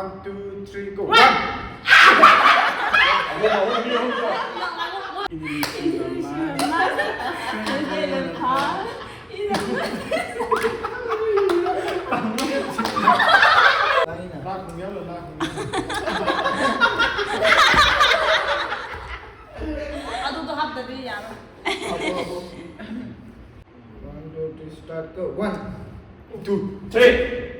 1, 2, 3, go. 1. 아도도 합들이야. 1, 2, 3, start, go. 1, 2, 3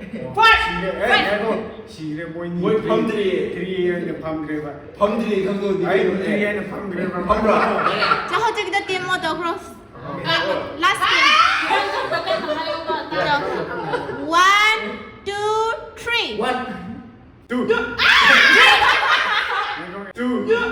시래 보이니? 뭘 범들이 3는 밤그래봐. 범들이 감독님 아이 3는 밤그래봐. 범들아 Cho họ chơi cái team model cross. Last game. Rồi. 1, 2, 3. 1 2.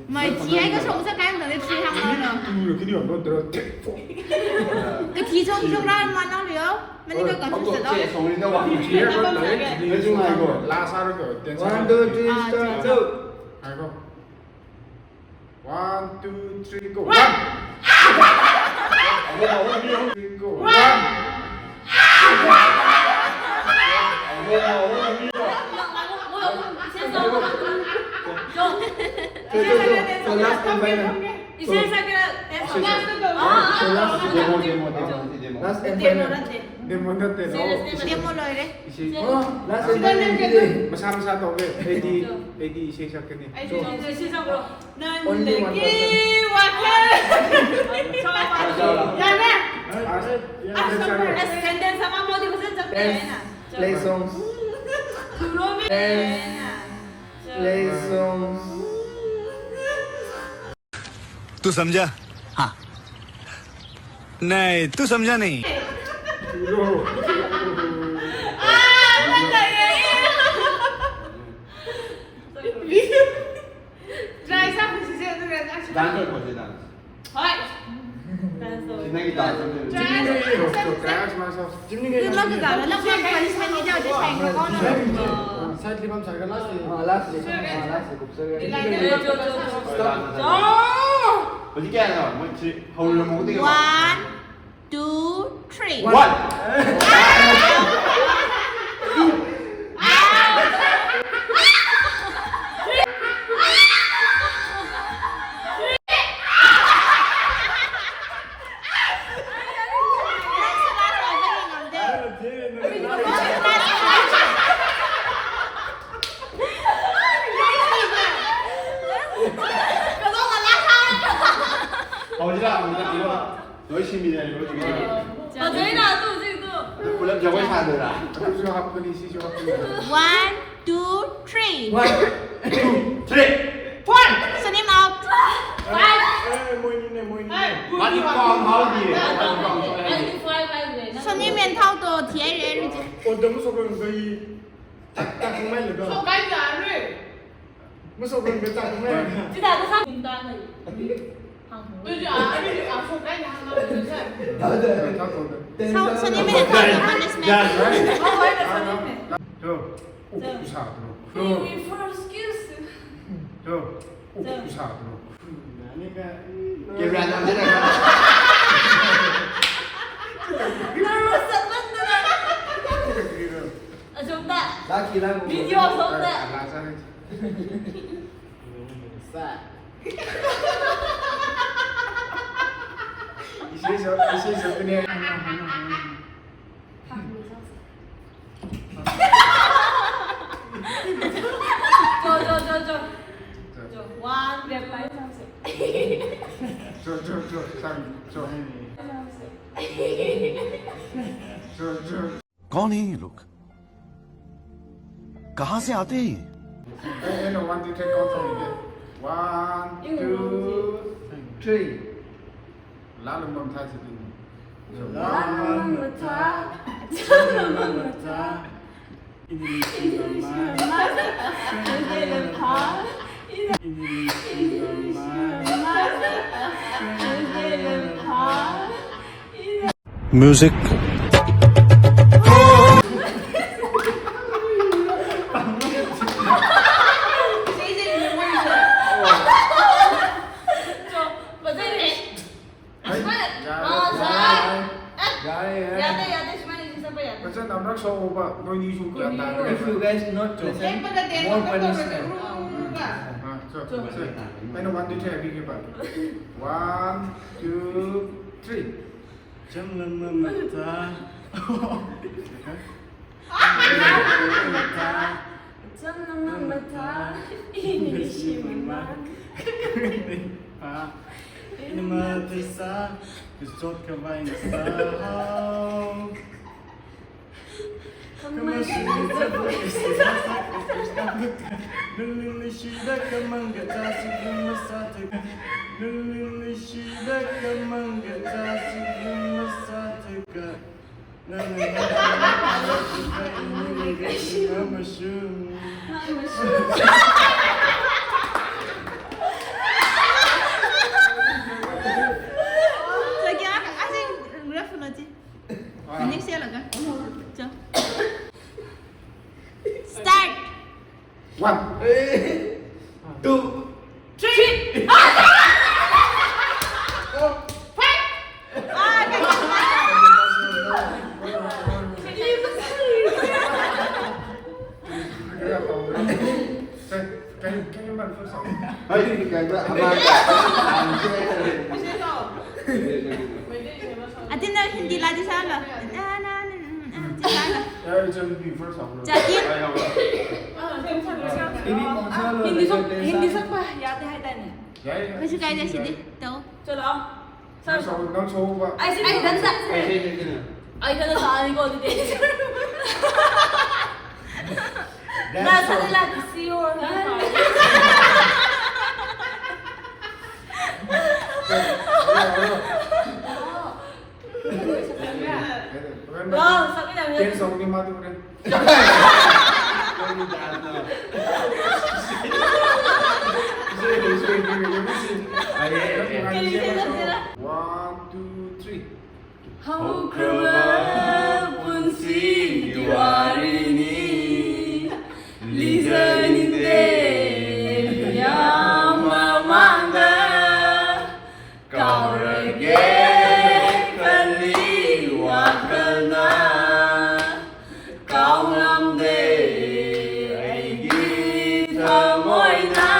Mày chỉ ấy có sống ra cái người chơi hàng đâu nữa. cái điều nó 들어. Cái thì trong trong ra mà nó liều. Mà đi đâu còn không sợ đâu. 성린의 왕 뒤에 건 너의 요즘 알고. 라사르가 어때? 1, 2, 3 start go 아이고. 1, 2, 3, go. 1. go. 1. 저 last and final last and final 데모나 때 너. Demo lời đấy. last and final 마사마사 너 에디 시작하네. 시작으로 Only one play songs play songs तू समझा? हाँ नहीं तू समझा नहीं dancer 거지 dancer 진행이 dancer Cứ nó cứ bảo là nó quen quen sang như nhau để thành của con rồi. 사이클 밤 자기가 라스트. last 곱슬 어떻게 하나 뭐 하울로 먹고 되게 1, 2, 3. 원 어디라 이거 열심히 해 이거 지금 저희나 또 지금 물론 저거 해야 되라 시조 합분이 시조 합분이. 1, 2, 3. 1, 2, 3 손님 out. 모이네. 많이 꽝 하우디 손님 면 thâu đồ thì ấy 너무 속은 거의 딱 정말 이거. 무서운 거 딱. 지다도 상 민단을 Sau 손님 면 thâu đồ punishment. 저 옥구사들어. 저 옥구사들어. Kira anh thế này 좋다. 나 기다리고 미디어 좋다. 라사르. 이시에서 그냥. 완 랩발 कौन है ये लोग कहाँ से आते हैं ये? one, two, take on from here. 1, 2, 3. 라는 건 다시 듣는. Music nói đi xuống cửa ta If you guys not listen, more punishment. Mấy nó 1, 2, 3 đi cái bạn 1, 2, 3 Chấm lâm mật ta. Jangan mata ini siapa? Ini mati sa, kusot ka ba yung sao? Kamasita ba isa sa Nulilishida ka manggata sigong masata ka Nulilishida ka manggata sigong masata ka Lagi asing graf lagi. Anjing sih laga. Coba. Start. 1 2 3 cái mình phân số cái đó Atin na hindi lagi salah. chân bị phân số rồi Jadi Hindi sắc ba? Yate hai tay này. vậy kau suka aja sini. Tahu. Chalo. phân số nó số và Ai xin đi đánh giặc. Ai đánh giặc anh có đi đi. Na sa nila siyo. Vâng, sao cái nào tiền số đi mà tụi này One, two, three. Hau pun si diwarini lizanin de yama manga kau rege kali wakana kau ngam de aigi thamoina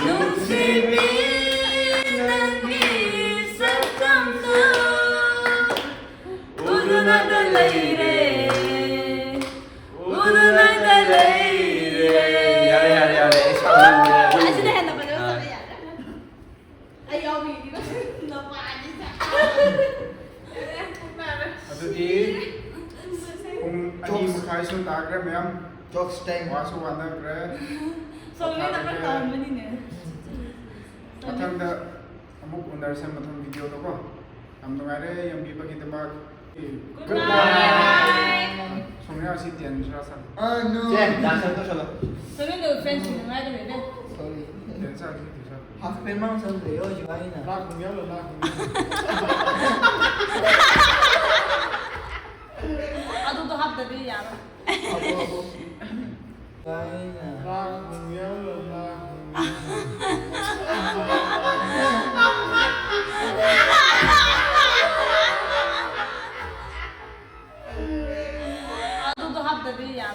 nung sibi Số ta cái mấy em Chok stain. quá số anh đó cái So ini tak tahu mana ni. Matang dah amuk undar saya matang video tu apa? Am tu ada yang bipa kita bag. Good night. Soalnya asyik tian rasa. No. Jen, dancer tu solo. So ini tu friends ni ada ni. Sorry. Tian sah tu sah. Half memang sendiri, oh juga ini. Nak punya lo nak. Aduh tu hab tadi ya. Aduh tu hab tadi ya.